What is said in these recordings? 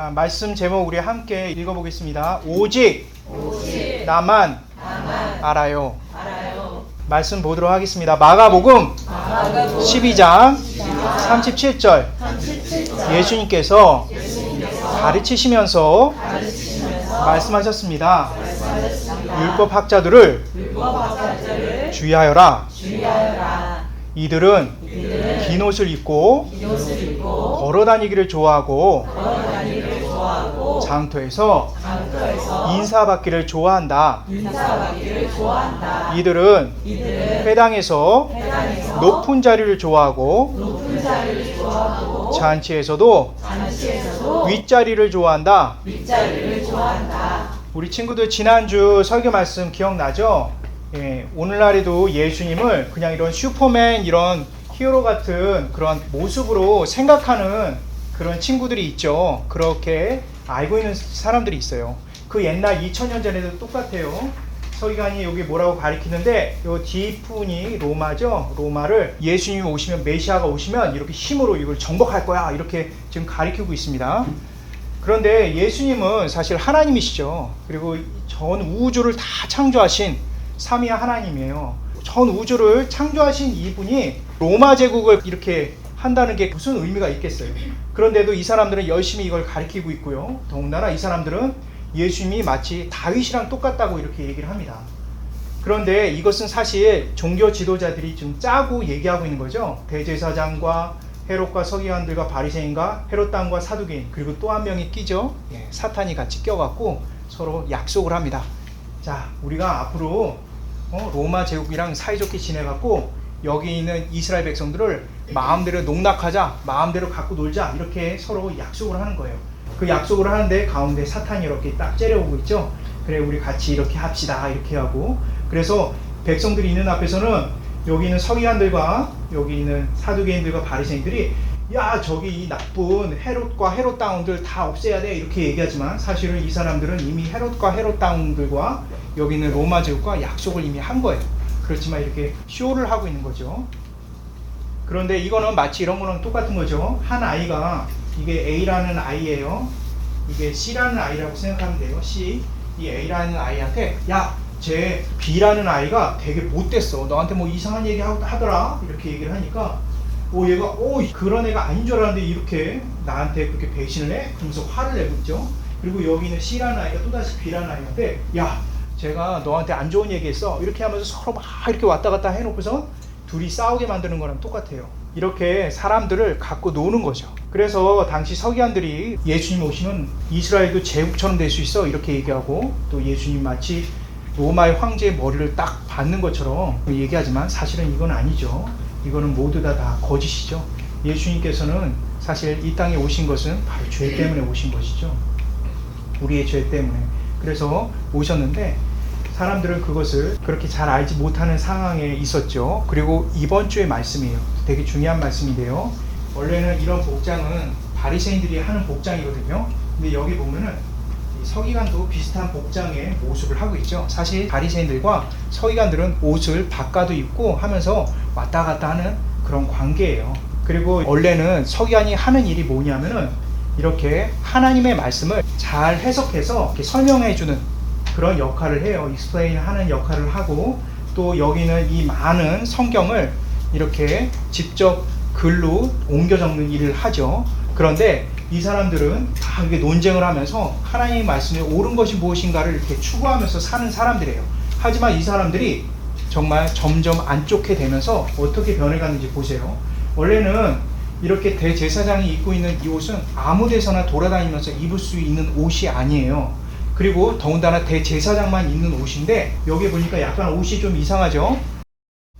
자, 말씀 제목 우리 함께 읽어보겠습니다. 오직 나만 알아요. 말씀 보도록 하겠습니다. 마가복음 12장 37절 예수님께서 가르치시면서 말씀하셨습니다. 율법학자들을 주의하여라. 이들은 긴 옷을 입고 걸어다니기를 좋아하고 장터에서 인사받기를 좋아한다. 이들은 회당에서 높은 자리를 좋아하고 잔치에서도 윗자리를 좋아한다. 우리 친구들 지난주 설교 말씀 기억나죠? 예, 오늘날에도 예수님을 그냥 이런 슈퍼맨, 이런 히어로 같은 그런 모습으로 생각하는 그런 친구들이 있죠. 그렇게 알고 있는 사람들이 있어요. 그 옛날 2000년 전에도 똑같아요. 서기관이 여기 뭐라고 가리키는데, 요 뒷부분이 로마죠. 로마를 예수님이 오시면, 메시아가 오시면 이렇게 힘으로 이걸 정복할 거야, 이렇게 지금 가리키고 있습니다. 그런데 예수님은 사실 하나님이시죠. 그리고 전 우주를 다 창조하신 삼위 하나님이에요. 전 우주를 창조하신 이분이 로마 제국을 이렇게 한다는 게 무슨 의미가 있겠어요. 그런데도 이 사람들은 열심히 이걸 가리키고 있고요. 더군다나 이 사람들은 예수님이 마치 다윗이랑 똑같다고 이렇게 얘기를 합니다. 그런데 이것은 사실 종교 지도자들이 좀 짜고 얘기하고 있는 거죠. 대제사장과 헤롯과 서기관들과 바리새인과 헤롯 당과 사두개인, 그리고 또 한 명이 끼죠. 예, 사탄이 같이 껴갖고 서로 약속을 합니다. 자, 우리가 앞으로 로마 제국이랑 사이좋게 지내갖고 여기 있는 이스라엘 백성들을 마음대로 농락하자, 마음대로 갖고 놀자, 이렇게 서로 약속을 하는 거예요. 그 약속을 하는데 가운데 사탄이 이렇게 딱 째려오고 있죠. 그래, 우리 같이 이렇게 합시다, 이렇게 하고. 그래서 백성들이 있는 앞에서는 여기 있는 서기관들과 여기 있는 사두개인들과 바리새인들이, 야, 저기 이 나쁜 헤롯과 헤롯 당원들 다 없애야 돼, 이렇게 얘기하지만 사실은 이 사람들은 이미 헤롯과 헤롯 당원들과 여기 있는 로마 제국과 약속을 이미 한 거예요. 그렇지만 이렇게 쇼를 하고 있는 거죠. 그런데 이거는 마치 이런 거는 똑같은 거죠. 한 아이가, 이게 A라는 아이예요. 이게 C라는 아이라고 생각하면 돼요. C. 이 A라는 아이한테, 야, 쟤 B라는 아이가 되게 못됐어, 너한테 뭐 이상한 얘기 하더라, 이렇게 얘기를 하니까 얘가 그런 애가 아닌 줄 알았는데 이렇게 나한테 그렇게 배신을 해? 그러면서 화를 내고 있죠. 그리고 여기 있는 C라는 아이가 또다시 B라는 아이한테, 야, 제가 너한테 안 좋은 얘기 했어, 이렇게 하면서 서로 막 이렇게 왔다 갔다 해놓고서 둘이 싸우게 만드는 거랑 똑같아요. 이렇게 사람들을 갖고 노는 거죠. 그래서 당시 서기관들이 예수님 오시면 이스라엘도 제국처럼 될 수 있어, 이렇게 얘기하고, 또 예수님 마치 로마의 황제의 머리를 딱 받는 것처럼 얘기하지만 사실은 이건 아니죠. 이거는 모두 다 거짓이죠. 예수님께서는 사실 이 땅에 오신 것은 바로 죄 때문에 오신 것이죠. 우리의 죄 때문에. 그래서 오셨는데 사람들은 그것을 그렇게 잘 알지 못하는 상황에 있었죠. 그리고 이번 주의 말씀이에요. 되게 중요한 말씀인데요. 원래는 이런 복장은 바리새인들이 하는 복장이거든요. 근데 여기 보면은 서기관도 비슷한 복장의 모습을 하고 있죠. 사실 바리새인들과 서기관들은 옷을 바꿔도 입고 하면서 왔다 갔다 하는 그런 관계예요. 그리고 원래는 서기관이 하는 일이 뭐냐면은 이렇게 하나님의 말씀을 잘 해석해서 이렇게 설명해주는 그런 역할을 해요. 익스플레인 하는 역할을 하고, 또 여기는 이 많은 성경을 이렇게 직접 글로 옮겨 적는 일을 하죠. 그런데 이 사람들은 다 이렇게 논쟁을 하면서 하나님의 말씀에 옳은 것이 무엇인가를 이렇게 추구하면서 사는 사람들이에요. 하지만 이 사람들이 정말 점점 안 좋게 되면서 어떻게 변해가는지 보세요. 원래는 이렇게 대제사장이 입고 있는 이 옷은 아무 데서나 돌아다니면서 입을 수 있는 옷이 아니에요. 그리고 더군다나 대제사장만 입는 옷인데, 여기 보니까 약간 옷이 좀 이상하죠.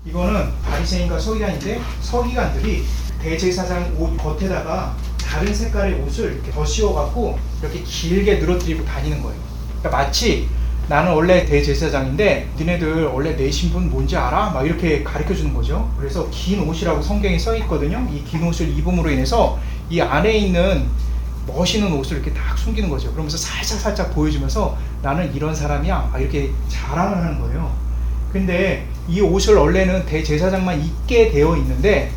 이거는 바리새인과 서기관인데, 서기관들이 대제사장 옷 겉에다가 다른 색깔의 옷을 이렇게 더 씌워갖고 이렇게 길게 늘어뜨리고 다니는 거예요. 그러니까 마치 나는 원래 대제사장인데 니네들 원래 내 신분 뭔지 알아? 막 이렇게 가르쳐 주는 거죠. 그래서 긴 옷이라고 성경에 써 있거든요. 이 긴 옷을 입음으로 인해서 이 안에 있는 멋있는 옷을 이렇게 딱 숨기는 거죠. 그러면서 살짝 보여주면서 나는 이런 사람이야, 막 이렇게 자랑을 하는 거예요. 근데 이 옷을 원래는 대제사장만 입게 되어 있는데,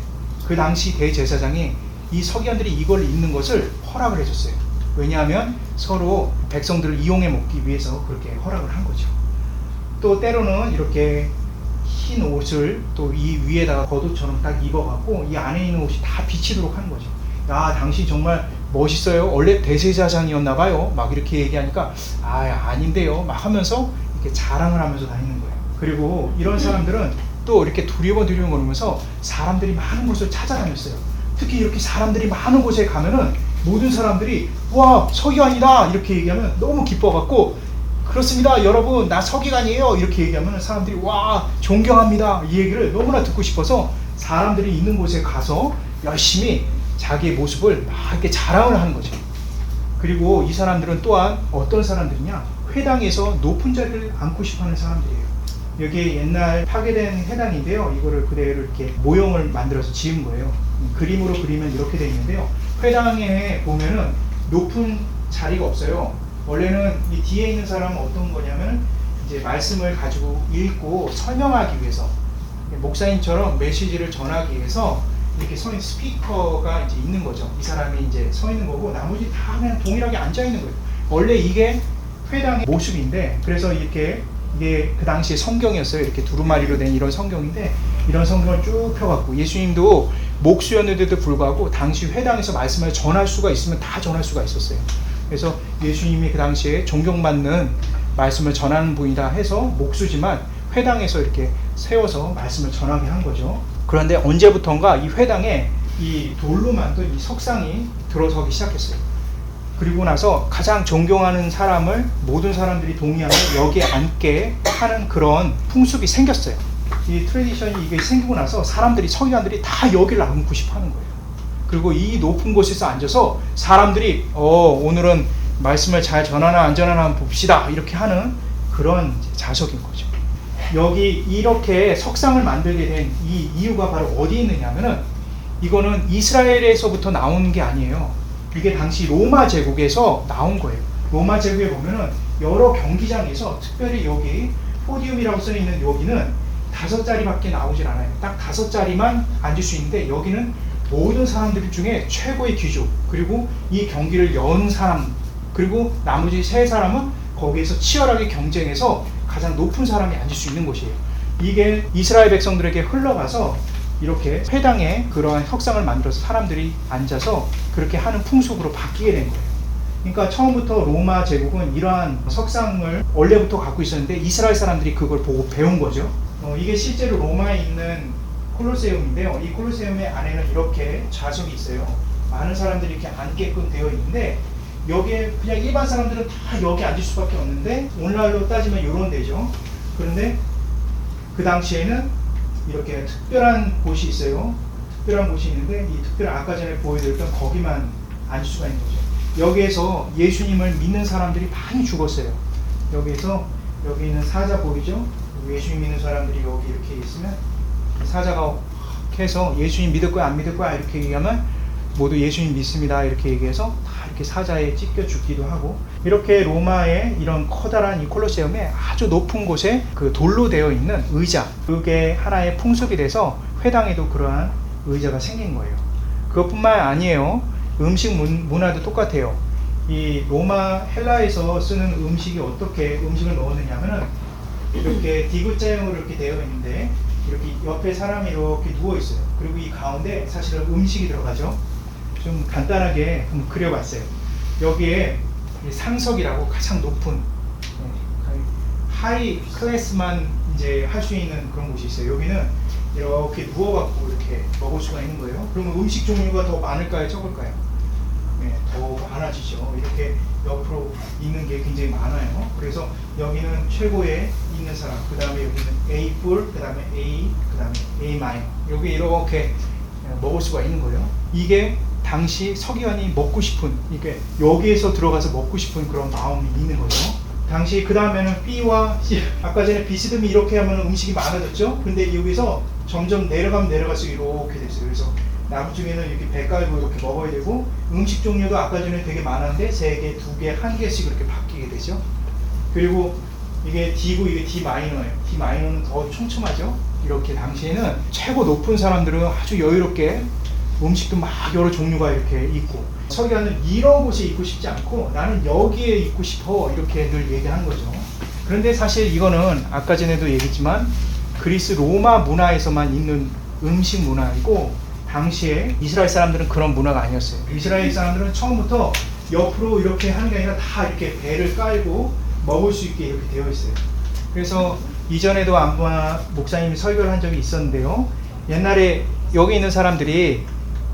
그 당시 대제사장이 이 서기관들이 이걸 입는 것을 허락을 해줬어요. 왜냐하면 서로 백성들을 이용해 먹기 위해서 그렇게 허락을 한 거죠. 또 때로는 이렇게 흰 옷을 또 이 위에다가 겉옷처럼 딱 입어갖고 이 안에 있는 옷이 다 비치도록 하는 거죠. 야, 당신 정말 멋있어요. 원래 대제사장이었나 봐요. 막 이렇게 얘기하니까 아닌데요. 막 하면서 이렇게 자랑을 하면서 다니는 거예요. 그리고 이런 사람들은 또 이렇게 두리번 거리면서 사람들이 많은 곳을 찾아다녔어요. 특히 이렇게 사람들이 많은 곳에 가면은 모든 사람들이 와, 서기관이다 이렇게 얘기하면 너무 기뻐갖고, 그렇습니다 여러분, 나 서기관이에요 이렇게 얘기하면 사람들이 와, 존경합니다 이 얘기를 너무나 듣고 싶어서 사람들이 있는 곳에 가서 열심히 자기의 모습을 막 이렇게 자랑을 하는 거죠. 그리고 이 사람들은 또한 어떤 사람들이냐, 회당에서 높은 자리를 앉고 싶어하는 사람들이에요. 여기 옛날 파괴된 회당인데요, 이거를 그대로 이렇게 모형을 만들어서 지은 거예요. 그림으로 그리면 이렇게 되어 있는데요, 회당에 보면은 높은 자리가 없어요. 원래는 이 뒤에 있는 사람은 어떤 거냐면 이제 말씀을 가지고 읽고 설명하기 위해서, 목사님처럼 메시지를 전하기 위해서 이렇게 서 있는 스피커가 이제 있는 거죠. 이 사람이 이제 서 있는 거고 나머지 다 그냥 동일하게 앉아 있는 거예요. 원래 이게 회당의 모습인데, 그래서 이게 그 당시에 성경이었어요. 이렇게 두루마리로 된 이런 성경인데, 이런 성경을 쭉 펴갖고 예수님도 목수였는데도 불구하고 당시 회당에서 말씀을 전할 수가 있으면 다 전할 수가 있었어요. 그래서 예수님이 그 당시에 존경받는 말씀을 전하는 분이다 해서 목수지만 회당에서 이렇게 세워서 말씀을 전하게 한 거죠. 그런데 언제부턴가 이 회당에 이 돌로 만든 이 석상이 들어서기 시작했어요. 그리고 나서 가장 존경하는 사람을 모든 사람들이 동의하며 여기에 앉게 하는 그런 풍습이 생겼어요. 이 트레디션이 이게 생기고 나서 사람들이, 서기관들이 다 여기를 앉고 싶어 하는 거예요. 그리고 이 높은 곳에서 앉아서 사람들이 오늘은 말씀을 잘 전하나 안 전하나 한번 봅시다 이렇게 하는 그런 자석인 거죠. 여기 이렇게 석상을 만들게 된 이 이유가 바로 어디에 있느냐면은, 이거는 이스라엘에서부터 나온 게 아니에요. 이게 당시 로마 제국에서 나온 거예요. 로마 제국에 보면은 여러 경기장에서, 특별히 여기 포디움이라고 써 있는 여기는 5자리밖에 나오질 않아요. 딱 5자리만 앉을 수 있는데, 여기는 모든 사람들 중에 최고의 귀족, 그리고 이 경기를 연 사람, 그리고 나머지 3사람은 거기에서 치열하게 경쟁해서 가장 높은 사람이 앉을 수 있는 곳이에요. 이게 이스라엘 백성들에게 흘러가서 이렇게 회당에 그러한 석상을 만들어서 사람들이 앉아서 그렇게 하는 풍습으로 바뀌게 된 거예요. 그러니까 처음부터 로마 제국은 이러한 석상을 원래부터 갖고 있었는데 이스라엘 사람들이 그걸 보고 배운 거죠. 이게 실제로 로마에 있는 콜로세움인데요. 이 콜로세움의 안에는 이렇게 좌석이 있어요. 많은 사람들이 이렇게 앉게끔 되어 있는데, 여기에 그냥 일반 사람들은 다 여기 앉을 수밖에 없는데, 오늘날로 따지면 이런 데죠. 그런데 그 당시에는 이렇게 특별한 곳이 있어요. 특별한 곳이 있는데, 이 특별한, 아까 전에 보여드렸던 거기만 앉을 수가 있는 거죠. 여기에서 예수님을 믿는 사람들이 많이 죽었어요. 여기에서 여기 있는 사자 보이죠? 예수님 믿는 사람들이 여기 이렇게 있으면 사자가 해서 예수님 믿을 거야 안 믿을 거야 이렇게 얘기하면 모두 예수님 믿습니다 이렇게 얘기해서 다 이렇게 사자에 찢겨 죽기도 하고, 이렇게 로마의 이런 커다란 이 콜로세움에 아주 높은 곳에 그 돌로 되어 있는 의자, 그게 하나의 풍습이 돼서 회당에도 그러한 의자가 생긴 거예요. 그것뿐만 아니에요. 음식 문화도 똑같아요. 이 로마 헬라에서 쓰는 음식이 어떻게 음식을 넣었느냐면은, 이렇게 디귿자형으로 이렇게 되어 있는데 이렇게 옆에 사람이 이렇게 누워 있어요. 그리고 이 가운데 사실은 음식이 들어가죠. 좀 간단하게 한번 그려봤어요. 여기에 상석이라고 가장 높은 하이 클래스만 이제 할 수 있는 그런 곳이 있어요. 여기는 이렇게 누워갖고 이렇게 먹을 수가 있는 거예요. 그러면 음식 종류가 더 많을까요, 적을까요? 네, 더 많아지죠. 이렇게 옆으로 있는 게 굉장히 많아요. 그래서 여기는 최고에 있는 사람, 그 다음에 여기는 A 뿔, 그 다음에 A, 그 다음에 A 마이너, 여기 이렇게 먹을 수가 있는 거예요. 이게 당시 서기관이 먹고 싶은, 이게 여기에서 들어가서 먹고 싶은 그런 마음이 있는 거죠. 당시 그 다음에는 B와 C, 아까 전에 비스듬히 이렇게 하면 음식이 많아졌죠. 근데 여기서 점점 내려가면 내려갈수록 이렇게 됐어요. 그래서 나중에는 이렇게 배 깔고 이렇게 먹어야 되고, 음식 종류도 아까 전에 되게 많았는데 3개, 2개, 1개씩 이렇게 바뀌게 되죠. 그리고 이게 D고 이게 D 마이너예요. D 마이너는 더 촘촘하죠. 이렇게 당시에는 최고 높은 사람들은 아주 여유롭게 음식도 막 여러 종류가 이렇게 있고, 설교하는 이런 곳에 있고 싶지 않고 나는 여기에 있고 싶어 이렇게 늘 얘기하는 거죠. 그런데 사실 이거는 아까 전에도 얘기했지만 그리스 로마 문화에서만 있는 음식 문화이고 당시에 이스라엘 사람들은 그런 문화가 아니었어요. 이스라엘 사람들은 처음부터 옆으로 이렇게 하는 게 아니라 다 이렇게 배를 깔고 먹을 수 있게 이렇게 되어 있어요. 그래서 이전에도 아마 목사님이 설교를 한 적이 있었는데요. 옛날에 여기 있는 사람들이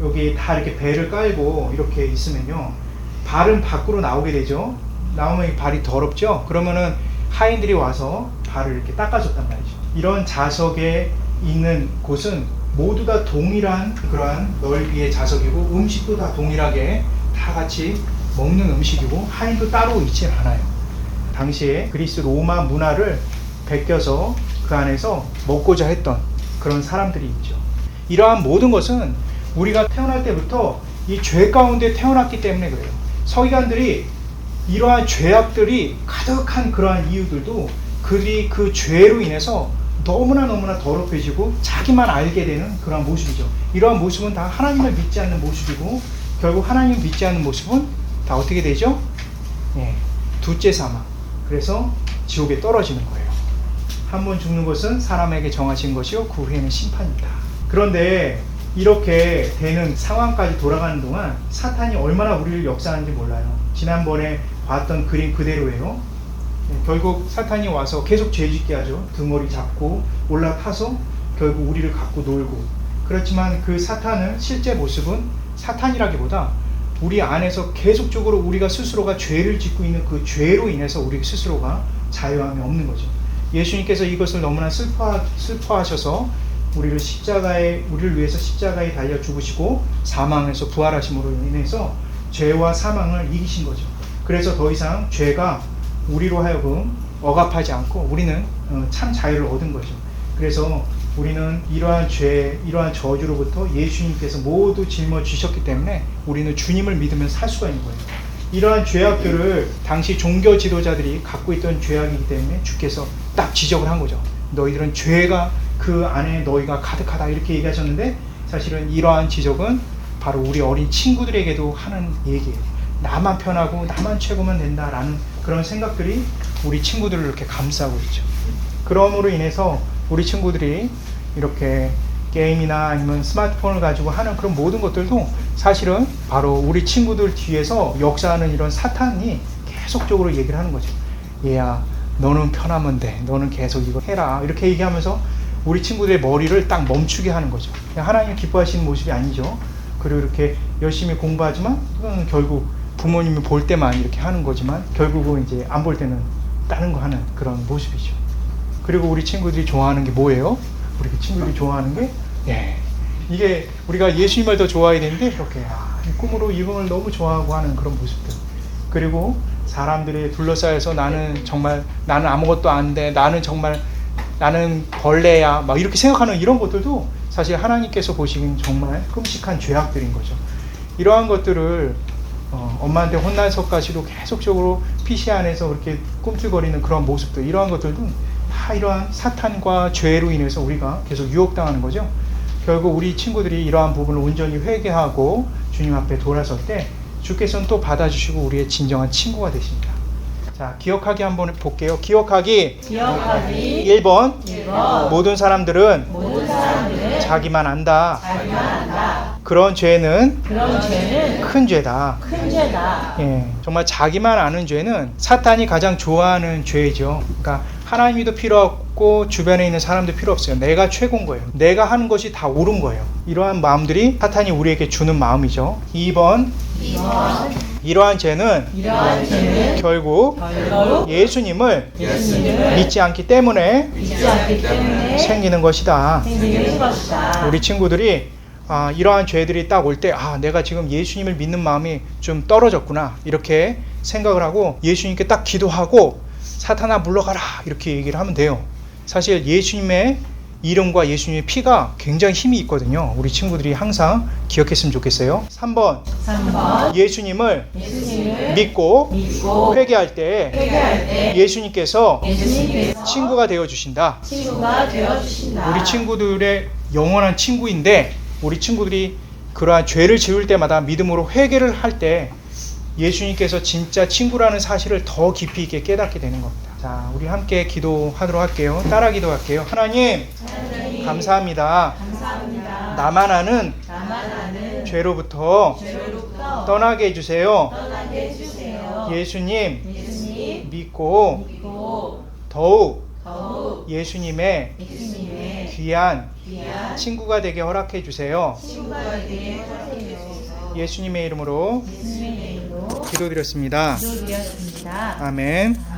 여기 다 이렇게 배를 깔고 이렇게 있으면요, 발은 밖으로 나오게 되죠. 나오면 발이 더럽죠. 그러면은 하인들이 와서 발을 이렇게 닦아줬단 말이죠. 이런 좌석에 있는 곳은 모두 다 동일한 그러한 넓이의 좌석이고 음식도 다 동일하게 다 같이 먹는 음식이고 하인도 따로 있지 않아요. 당시에 그리스 로마 문화를 베껴서 그 안에서 먹고자 했던 그런 사람들이 있죠. 이러한 모든 것은 우리가 태어날 때부터 이 죄 가운데 태어났기 때문에 그래요. 서기관들이 이러한 죄악들이 가득한 그러한 이유들도 그들이 그 죄로 인해서 너무나 더럽혀지고 자기만 알게 되는 그런 모습이죠. 이러한 모습은 다 하나님을 믿지 않는 모습이고 결국 하나님을 믿지 않는 모습은 다 어떻게 되죠? 둘째 사망. 그래서 지옥에 떨어지는 거예요. 한 번 죽는 것은 사람에게 정하신 것이요 그 후에는 심판이다. 그런데 이렇게 되는 상황까지 돌아가는 동안 사탄이 얼마나 우리를 역사하는지 몰라요. 지난번에 봤던 그림 그대로예요. 결국 사탄이 와서 계속 죄짓게 하죠. 등허리 잡고 올라타서 결국 우리를 갖고 놀고. 그렇지만 그 사탄은 실제 모습은 사탄이라기보다 우리 안에서 계속적으로 우리가 스스로가 죄를 짓고 있는 그 죄로 인해서 우리 스스로가 자유함이 없는 거죠. 예수님께서 이것을 너무나 슬퍼하셔서 우리를 위해서 십자가에 달려 죽으시고 사망에서 부활하심으로 인해서 죄와 사망을 이기신 거죠. 그래서 더 이상 죄가 우리로 하여금 억압하지 않고 우리는 참 자유를 얻은 거죠. 그래서 우리는 이러한 죄, 이러한 저주로부터 예수님께서 모두 짊어지셨기 때문에 우리는 주님을 믿으면 살 수가 있는 거예요. 이러한 죄악들을 당시 종교 지도자들이 갖고 있던 죄악이기 때문에 주께서 딱 지적을 한 거죠. 너희들은 죄가 그 안에 너희가 가득하다 이렇게 얘기하셨는데 사실은 이러한 지적은 바로 우리 어린 친구들에게도 하는 얘기예요. 나만 편하고 나만 최고면 된다라는 그런 생각들이 우리 친구들을 이렇게 감싸고 있죠. 그러므로 인해서 우리 친구들이 이렇게 게임이나 아니면 스마트폰을 가지고 하는 그런 모든 것들도 사실은 바로 우리 친구들 뒤에서 역사하는 이런 사탄이 계속적으로 얘기를 하는 거죠. 얘야, 너는 편하면 돼. 너는 계속 이거 해라. 이렇게 얘기하면서 우리 친구들의 머리를 딱 멈추게 하는 거죠. 하나님 기뻐하시는 모습이 아니죠. 그리고 이렇게 열심히 공부하지만 결국 부모님이 볼 때만 이렇게 하는 거지만 결국은 이제 안 볼 때는 다른 거 하는 그런 모습이죠. 그리고 우리 친구들이 좋아하는 게 뭐예요? 우리 친구들이 좋아하는 게 이게 우리가 예수님을 더 좋아해야 되는데 이렇게 꿈으로 이분을 너무 좋아하고 하는 그런 모습들. 그리고 사람들이 둘러싸여서 나는 아무것도 안 돼. 나는 벌레야. 막 이렇게 생각하는 이런 것들도 사실 하나님께서 보시기엔 정말 끔찍한 죄악들인 거죠. 이러한 것들을 엄마한테 혼나서까지도 계속적으로 PC 안에서 그렇게 꿈틀거리는 그런 모습들, 이러한 것들도 다 이러한 사탄과 죄로 인해서 우리가 계속 유혹당하는 거죠. 결국 우리 친구들이 이러한 부분을 온전히 회개하고 주님 앞에 돌아설 때 주께서는 또 받아주시고 우리의 진정한 친구가 되십니다. 자, 기억하기 한번 볼게요. 기억하기 1번. 모든 사람들은 자기만 안다. 그런 죄는 큰 죄다. 정말 자기만 아는 죄는 사탄이 가장 좋아하는 죄죠. 그러니까 하나님도 필요 없고 주변에 있는 사람도 필요 없어요. 내가 최고인 거예요. 내가 하는 것이 다 옳은 거예요. 이러한 마음들이 사탄이 우리에게 주는 마음이죠. 2번. 이러한 죄는 결국 예수님을 믿지 않기 때문에 생기는 것이다. 우리 친구들이 이러한 죄들이 딱 올 때 내가 지금 예수님을 믿는 마음이 좀 떨어졌구나 이렇게 생각을 하고 예수님께 딱 기도하고 사탄아 물러가라 이렇게 얘기를 하면 돼요. 사실 예수님의 이름과 예수님의 피가 굉장히 힘이 있거든요. 우리 친구들이 항상 기억했으면 좋겠어요. 3번 예수님을 믿고 회개할 때 예수님께서 친구가 되어주신다. 우리 친구들의 영원한 친구인데 우리 친구들이 그러한 죄를 지을 때마다 믿음으로 회개를 할 때 예수님께서 진짜 친구라는 사실을 더 깊이 있게 깨닫게 되는 겁니다. 자, 우리 함께 기도하도록 할게요. 따라 기도할게요. 하나님, 감사합니다. 나만 아는 죄로부터 떠나게 해주세요. 예수님 믿고 더욱 예수님의 귀한 친구가 되게 허락해 주세요. 예수님의 이름으로 기도드렸습니다. 아멘.